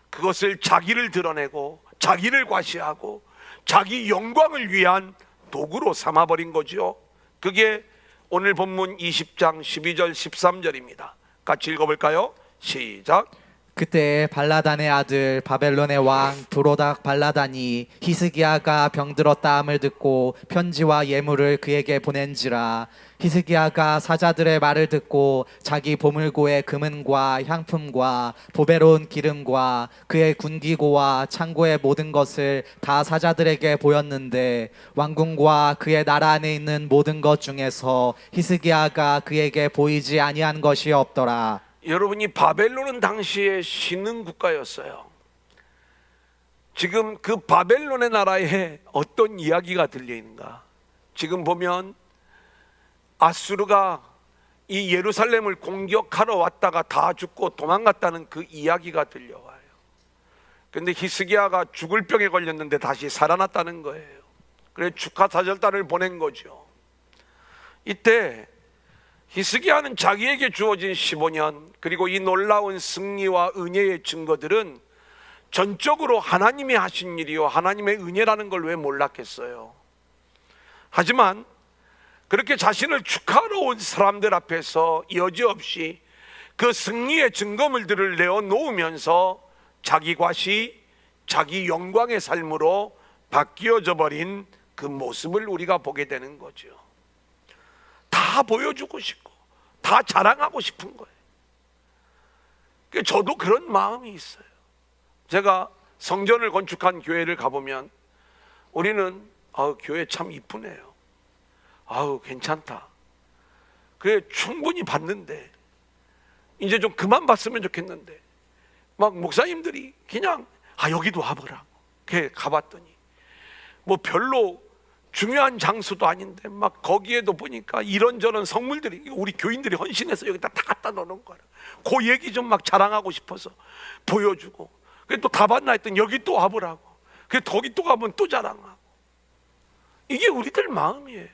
그것을 자기를 드러내고 자기를 과시하고 자기 영광을 위한 도구로 삼아버린 거죠. 그게 오늘 본문 20장 12절 13절입니다. 같이 읽어볼까요? 시작. 그때 발라단의 아들 바벨론의 왕 브로닥 발라단이 히스기야가 병들었다함을 듣고 편지와 예물을 그에게 보낸지라. 히스기야가 사자들의 말을 듣고 자기 보물고의 금은과 향품과 보배로운 기름과 그의 군기고와 창고의 모든 것을 다 사자들에게 보였는데 왕궁과 그의 나라 안에 있는 모든 것 중에서 히스기야가 그에게 보이지 아니한 것이 없더라. 여러분이 바벨론은 당시에 신흥 국가였어요. 지금 그 바벨론의 나라에 어떤 이야기가 들려 있는가? 지금 보면 아수르가 이 예루살렘을 공격하러 왔다가 다 죽고 도망갔다는 그 이야기가 들려와요. 근데 히스기야가 죽을 병에 걸렸는데 다시 살아났다는 거예요. 그래 축하 사절단을 보낸 거죠. 이때 히스기야는 자기에게 주어진 15년 그리고 이 놀라운 승리와 은혜의 증거들은 전적으로 하나님이 하신 일이요 하나님의 은혜라는 걸 왜 몰랐겠어요. 하지만 그렇게 자신을 축하하러 온 사람들 앞에서 여지없이 그 승리의 증거물들을 내어놓으면서 자기 과시, 자기 영광의 삶으로 바뀌어져 버린 그 모습을 우리가 보게 되는 거죠. 다 보여주고 싶고 다 자랑하고 싶은 거예요. 저도 그런 마음이 있어요. 제가 성전을 건축한 교회를 가보면 우리는 교회 참 이쁘네요. 괜찮다. 그래 충분히 봤는데 이제 좀 그만 봤으면 좋겠는데 막 목사님들이 그냥 여기도 와보라고 그래 가봤더니 뭐 별로 중요한 장소도 아닌데 막 거기에도 보니까 이런저런 성물들이 우리 교인들이 헌신해서 여기다 다 갖다 놓는 거라. 그 얘기 좀 막 자랑하고 싶어서 보여주고 그래 또 다 봤나 했더니 여기 또 와보라고 그래 거기 또 가면 또 자랑하고. 이게 우리들 마음이에요.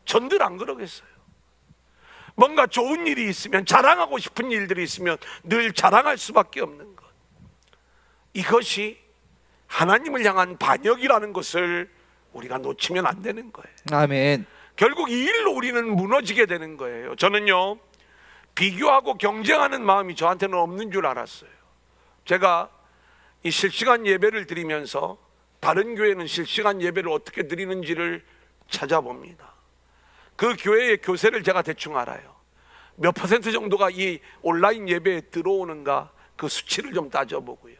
전들 안 그러겠어요? 뭔가 좋은 일이 있으면 자랑하고 싶은 일들이 있으면 늘 자랑할 수밖에 없는 것. 이것이 하나님을 향한 반역이라는 것을 우리가 놓치면 안 되는 거예요. 아멘. 결국 이 일로 우리는 무너지게 되는 거예요. 저는요 비교하고 경쟁하는 마음이 저한테는 없는 줄 알았어요. 제가 이 실시간 예배를 드리면서 다른 교회는 실시간 예배를 어떻게 드리는지를 찾아봅니다. 그 교회의 교세를 제가 대충 알아요. 몇 퍼센트 정도가 이 온라인 예배에 들어오는가 그 수치를 좀 따져보고요.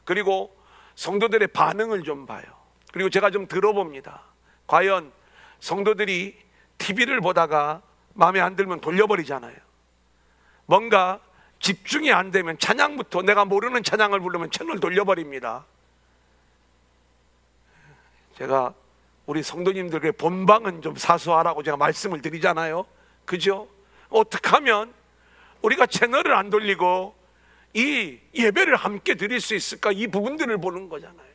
그리고 성도들의 반응을 좀 봐요. 그리고 제가 좀 들어봅니다. 과연 성도들이 TV를 보다가 마음에 안 들면 돌려버리잖아요. 뭔가 집중이 안 되면 찬양부터 내가 모르는 찬양을 부르면 채널 돌려버립니다. 제가 우리 성도님들에게 본방은 좀 사수하라고 제가 말씀을 드리잖아요. 그죠? 어떻게 하면 우리가 채널을 안 돌리고 이 예배를 함께 드릴 수 있을까? 이 부분들을 보는 거잖아요.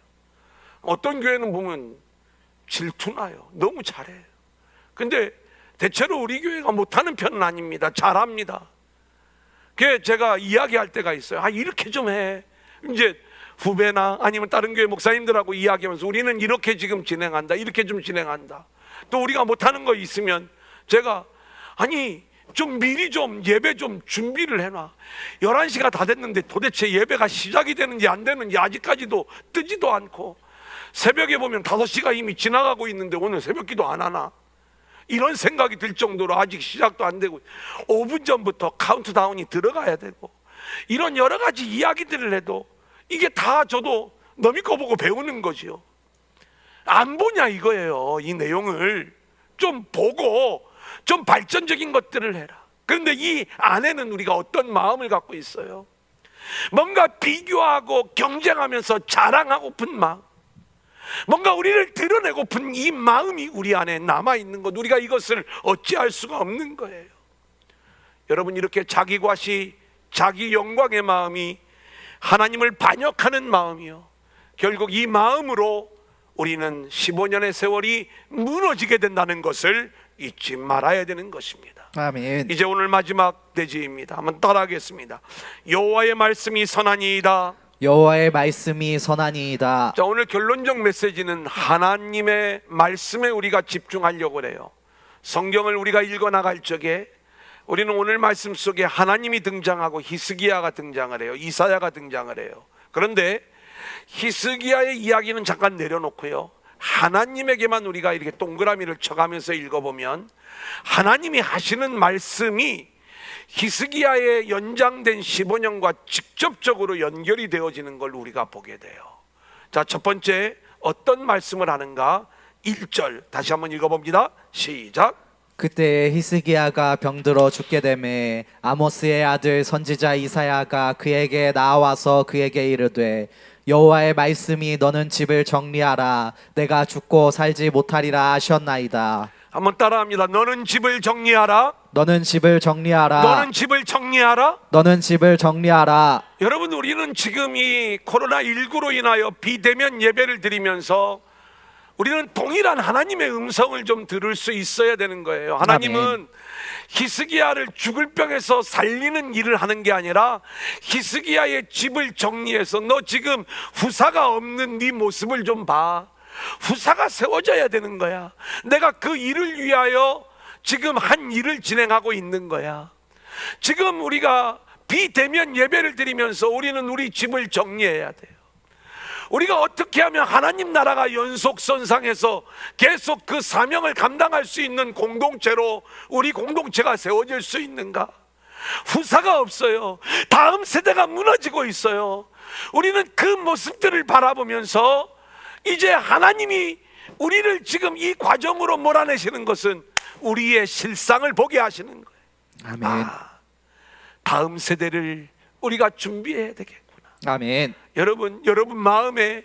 어떤 교회는 보면 질투나요. 너무 잘해요. 근데 대체로 우리 교회가 못하는 편은 아닙니다. 잘합니다. 그게 제가 이야기할 때가 있어요. 이렇게 좀 해. 이제 후배나 아니면 다른 교회 목사님들하고 이야기하면서 우리는 이렇게 지금 진행한다. 이렇게 좀 진행한다. 또 우리가 못하는 거 있으면 제가 좀 미리 좀 예배 좀 준비를 해놔. 11시가 다 됐는데 도대체 예배가 시작이 되는지 안 되는지 아직까지도 뜨지도 않고 새벽에 보면 5시가 이미 지나가고 있는데 오늘 새벽 기도 안 하나? 이런 생각이 들 정도로 아직 시작도 안 되고 5분 전부터 카운트다운이 들어가야 되고 이런 여러 가지 이야기들을 해도 이게 다 저도 너미 거 보고 배우는 거지요. 안 보냐 이거예요. 이 내용을 좀 보고 좀 발전적인 것들을 해라. 그런데 이 안에는 우리가 어떤 마음을 갖고 있어요? 뭔가 비교하고 경쟁하면서 자랑하고픈 마음, 뭔가 우리를 드러내고픈 이 마음이 우리 안에 남아있는 것, 우리가 이것을 어찌할 수가 없는 거예요. 여러분, 이렇게 자기 과시, 자기 영광의 마음이 하나님을 반역하는 마음이요, 결국 이 마음으로 우리는 15년의 세월이 무너지게 된다는 것을 잊지 말아야 되는 것입니다. 아멘. 이제 오늘 마지막 대지입니다. 한번 따라하겠습니다. 여호와의 말씀이 선하니이다. 여호와의 말씀이 선하니이다. 자, 오늘 결론적 메시지는 하나님의 말씀에 우리가 집중하려고 해요. 성경을 우리가 읽어나갈 적에 우리는 오늘 말씀 속에 하나님이 등장하고 히스기야가 등장을 해요. 이사야가 등장을 해요. 그런데 히스기야의 이야기는 잠깐 내려놓고요, 하나님에게만 우리가 이렇게 동그라미를 쳐가면서 읽어보면 하나님이 하시는 말씀이 히스기야의 연장된 15년과 직접적으로 연결이 되어지는 걸 우리가 보게 돼요. 자, 첫 번째 어떤 말씀을 하는가? 1절 다시 한번 읽어봅니다. 시작. 그때 히스기야가 병들어 죽게 되매 아모스의 아들 선지자 이사야가 그에게 나와서 그에게 이르되 여호와의 말씀이 너는 집을 정리하라. 내가 죽고 살지 못하리라 하셨나이다. 한번 따라합니다. 너는 집을 정리하라. 너는 집을 정리하라. 너는 집을 정리하라. 너는 집을 정리하라. 여러분, 우리는 지금 이 코로나19로 인하여 비대면 예배를 드리면서 우리는 동일한 하나님의 음성을 좀 들을 수 있어야 되는 거예요. 하나님은 히스기야를 죽을 병에서 살리는 일을 하는 게 아니라 히스기야의 집을 정리해서 너 지금 후사가 없는 네 모습을 좀 봐. 후사가 세워져야 되는 거야. 내가 그 일을 위하여 지금 한 일을 진행하고 있는 거야. 지금 우리가 비대면 예배를 드리면서 우리는 우리 집을 정리해야 돼요. 우리가 어떻게 하면 하나님 나라가 연속선상에서 계속 그 사명을 감당할 수 있는 공동체로 우리 공동체가 세워질 수 있는가? 후사가 없어요. 다음 세대가 무너지고 있어요. 우리는 그 모습들을 바라보면서 이제 하나님이 우리를 지금 이 과정으로 몰아내시는 것은 우리의 실상을 보게 하시는 거예요. 아멘. 다음 세대를 우리가 준비해야 되겠구나. 아멘. 여러분 마음에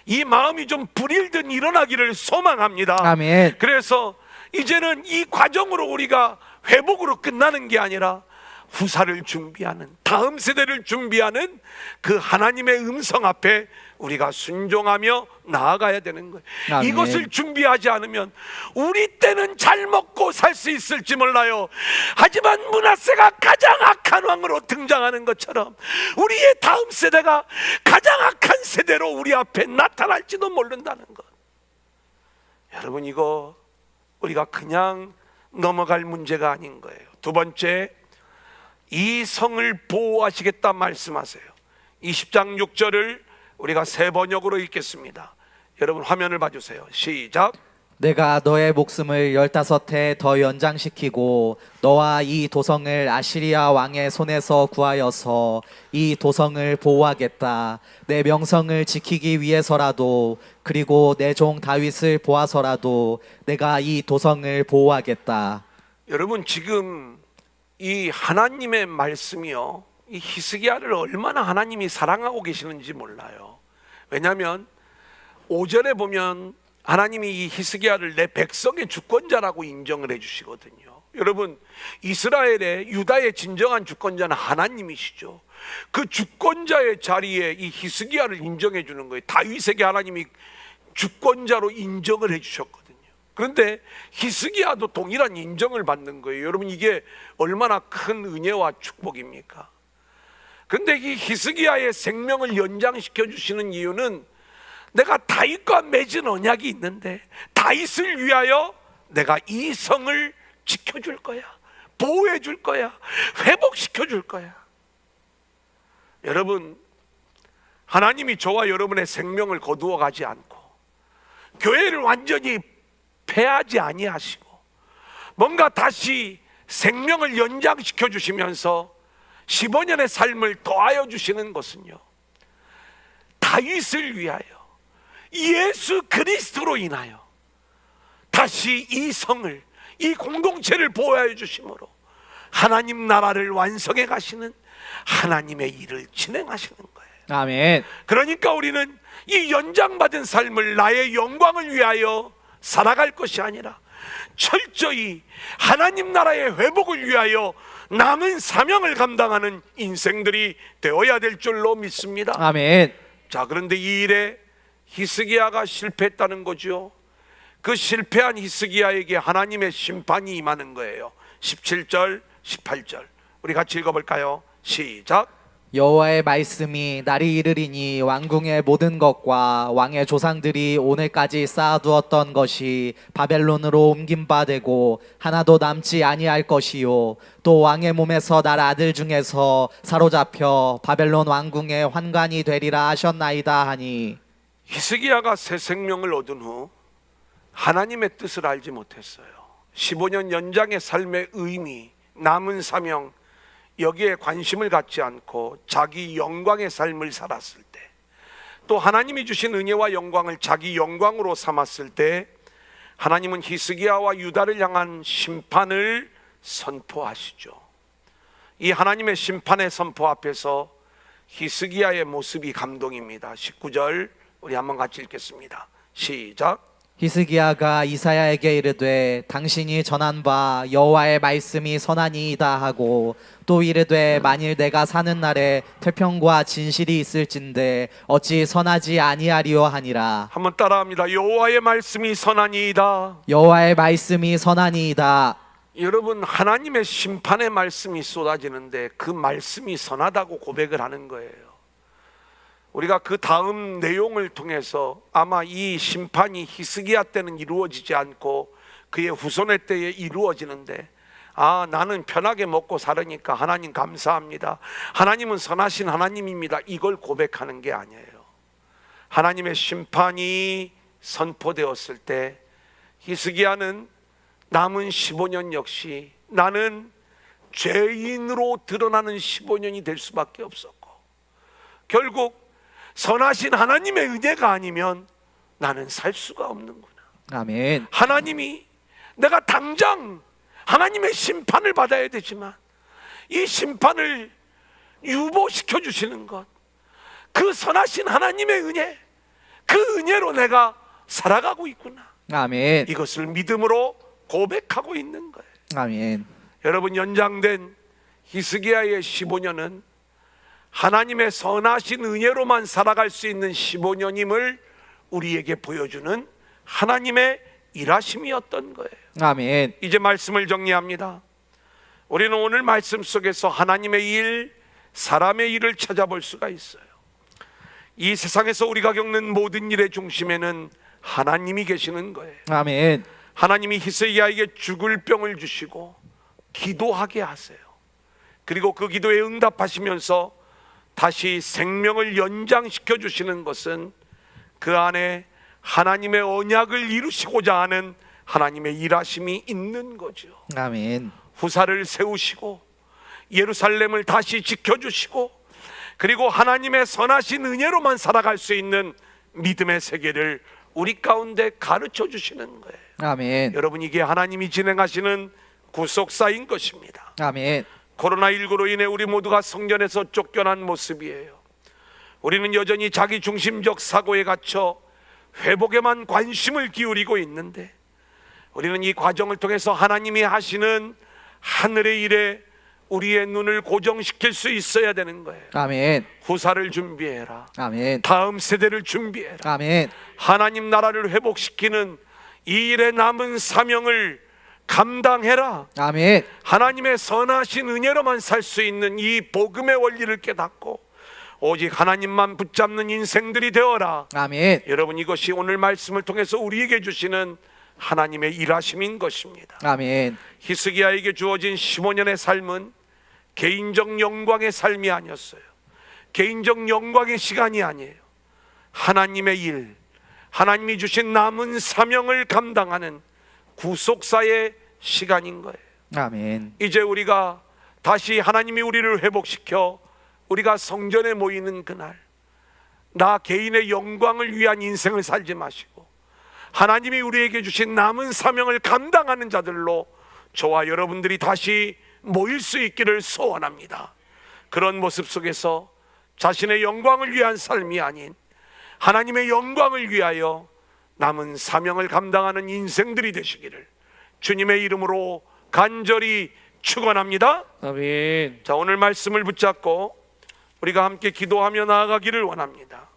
이 마음이 좀 불일듯 일어나기를 소망합니다. 아멘. 그래서 이제는 이 과정으로 우리가 회복으로 끝나는 게 아니라 후사를 준비하는, 다음 세대를 준비하는 그 하나님의 음성 앞에 우리가 순종하며 나아가야 되는 거예요. 아멘. 이것을 준비하지 않으면 우리 때는 잘 먹고 살 수 있을지 몰라요. 하지만 므낫세가 가장 악한 왕으로 등장하는 것처럼 우리의 다음 세대가 가장 악한 세대로 우리 앞에 나타날지도 모른다는 것. 여러분, 이거 우리가 그냥 넘어갈 문제가 아닌 거예요. 두 번째, 이 성을 보호하시겠다 말씀하세요. 20장 6절을 우리가 세 번역으로 읽겠습니다. 여러분 화면을 봐주세요. 시작. 내가 너의 목숨을 15해 더 연장시키고 너와 이 도성을 아시리아 왕의 손에서 구하여서 이 도성을 보호하겠다. 내 명성을 지키기 위해서라도, 그리고 내 종 다윗을 보아서라도 내가 이 도성을 보호하겠다. 여러분, 지금 이 하나님의 말씀이요, 이 히스기야를 얼마나 하나님이 사랑하고 계시는지 몰라요. 왜냐하면 5절에 보면 하나님이 이 히스기야를 내 백성의 주권자라고 인정을 해주시거든요. 여러분, 이스라엘의, 유다의 진정한 주권자는 하나님이시죠. 그 주권자의 자리에 이 히스기야를 인정해 주는 거예요. 다윗에게 하나님이 주권자로 인정을 해주셨거든요. 그런데 히스기야도 동일한 인정을 받는 거예요. 여러분, 이게 얼마나 큰 은혜와 축복입니까? 그런데 이 히스기야의 생명을 연장시켜 주시는 이유는 내가 다윗과 맺은 언약이 있는데 다윗을 위하여 내가 이 성을 지켜줄 거야, 보호해 줄 거야, 회복시켜 줄 거야. 여러분, 하나님이 저와 여러분의 생명을 거두어 가지 않고 교회를 완전히 폐하지 아니하시고 뭔가 다시 생명을 연장시켜 주시면서 15년의 삶을 더하여 주시는 것은요, 다윗을 위하여 예수 그리스도로 인하여 다시 이 성을, 이 공동체를 보호해 주심으로 하나님 나라를 완성해 가시는 하나님의 일을 진행하시는 거예요. 아멘. 그러니까 우리는 이 연장받은 삶을 나의 영광을 위하여 살아갈 것이 아니라 철저히 하나님 나라의 회복을 위하여 남은 사명을 감당하는 인생들이 되어야 될 줄로 믿습니다. 아멘. 자, 그런데 이 일에 히스기야가 실패했다는 거죠. 그 실패한 히스기야에게 하나님의 심판이 임하는 거예요. 17절, 18절 우리 같이 읽어볼까요? 시작. 여호와의 말씀이 날이 이르리니 왕궁의 모든 것과 왕의 조상들이 오늘까지 쌓아두었던 것이 바벨론으로 옮긴 바 되고 하나도 남지 아니할 것이요, 또 왕의 몸에서 날 아들 중에서 사로잡혀 바벨론 왕궁의 환관이 되리라 하셨나이다 하니. 히스기야가 새 생명을 얻은 후 하나님의 뜻을 알지 못했어요. 15년 연장의 삶의 의미, 남은 사명, 여기에 관심을 갖지 않고 자기 영광의 삶을 살았을 때, 또 하나님이 주신 은혜와 영광을 자기 영광으로 삼았을 때 하나님은 히스기야와 유다를 향한 심판을 선포하시죠. 이 하나님의 심판의 선포 앞에서 히스기야의 모습이 감동입니다. 19절 우리 한번 같이 읽겠습니다. 시작. 히스기야가 이사야에게 이르되 당신이 전한 바 여호와의 말씀이 선하니이다 하고 또 이르되 만일 내가 사는 날에 태평과 진실이 있을진데 어찌 선하지 아니하리요 하니라. 한번 따라합니다. 여호와의 말씀이 선하니이다. 여호와의 말씀이 선하니이다. 여러분, 하나님의 심판의 말씀이 쏟아지는데 그 말씀이 선하다고 고백을 하는 거예요. 우리가 그 다음 내용을 통해서 아마 이 심판이 히스기야 때는 이루어지지 않고 그의 후손의 때에 이루어지는데, 아, 나는 편하게 먹고 살으니까 하나님 감사합니다, 하나님은 선하신 하나님입니다, 이걸 고백하는 게 아니에요. 하나님의 심판이 선포되었을 때 히스기야는 남은 15년 역시 나는 죄인으로 드러나는 15년이 될 수밖에 없었고, 결국 선하신 하나님의 은혜가 아니면 나는 살 수가 없는구나. 아멘. 하나님이, 내가 당장 하나님의 심판을 받아야 되지만 이 심판을 유보시켜 주시는 것, 그 선하신 하나님의 은혜, 그 은혜로 내가 살아가고 있구나, 아멘. 이것을 믿음으로 고백하고 있는 거예요. 아멘. 여러분, 연장된 히스기야의 15년은 하나님의 선하신 은혜로만 살아갈 수 있는 15년임을 우리에게 보여주는 하나님의 일하심이었던 거예요. 아멘. 이제 말씀을 정리합니다. 우리는 오늘 말씀 속에서 하나님의 일, 사람의 일을 찾아볼 수가 있어요. 이 세상에서 우리가 겪는 모든 일의 중심에는 하나님이 계시는 거예요. 아멘. 하나님이 히스기야에게 죽을 병을 주시고 기도하게 하세요. 그리고 그 기도에 응답하시면서 다시 생명을 연장시켜 주시는 것은 그 안에 하나님의 언약을 이루시고자 하는 하나님의 일하심이 있는 거죠. 아멘. 후사를 세우시고 예루살렘을 다시 지켜주시고, 그리고 하나님의 선하신 은혜로만 살아갈 수 있는 믿음의 세계를 우리 가운데 가르쳐 주시는 거예요. 아멘. 여러분, 이게 하나님이 진행하시는 구속사인 것입니다. 아멘. 코로나19로 인해 우리 모두가 성전에서 쫓겨난 모습이에요. 우리는 여전히 자기 중심적 사고에 갇혀 회복에만 관심을 기울이고 있는데, 우리는 이 과정을 통해서 하나님이 하시는 하늘의 일에 우리의 눈을 고정시킬 수 있어야 되는 거예요. 아멘. 후사를 준비해라. 아멘. 다음 세대를 준비해라. 아멘. 하나님 나라를 회복시키는 이 일에 남은 사명을 감당해라. 아멘. 하나님의 선하신 은혜로만 살 수 있는 이 복음의 원리를 깨닫고 오직 하나님만 붙잡는 인생들이 되어라. 아멘. 여러분, 이것이 오늘 말씀을 통해서 우리에게 주시는 하나님의 일하심인 것입니다. 아멘. 히스기야에게 주어진 15년의 삶은 개인적 영광의 삶이 아니었어요. 개인적 영광의 시간이 아니에요. 하나님의 일, 하나님이 주신 남은 사명을 감당하는 구속사의 시간인 거예요. 아멘. 이제 우리가 다시 하나님이 우리를 회복시켜 우리가 성전에 모이는 그날, 나 개인의 영광을 위한 인생을 살지 마시고 하나님이 우리에게 주신 남은 사명을 감당하는 자들로 저와 여러분들이 다시 모일 수 있기를 소원합니다. 그런 모습 속에서 자신의 영광을 위한 삶이 아닌 하나님의 영광을 위하여 남은 사명을 감당하는 인생들이 되시기를 주님의 이름으로 간절히 축원합니다. 아멘. 자, 오늘 말씀을 붙잡고 우리가 함께 기도하며 나아가기를 원합니다.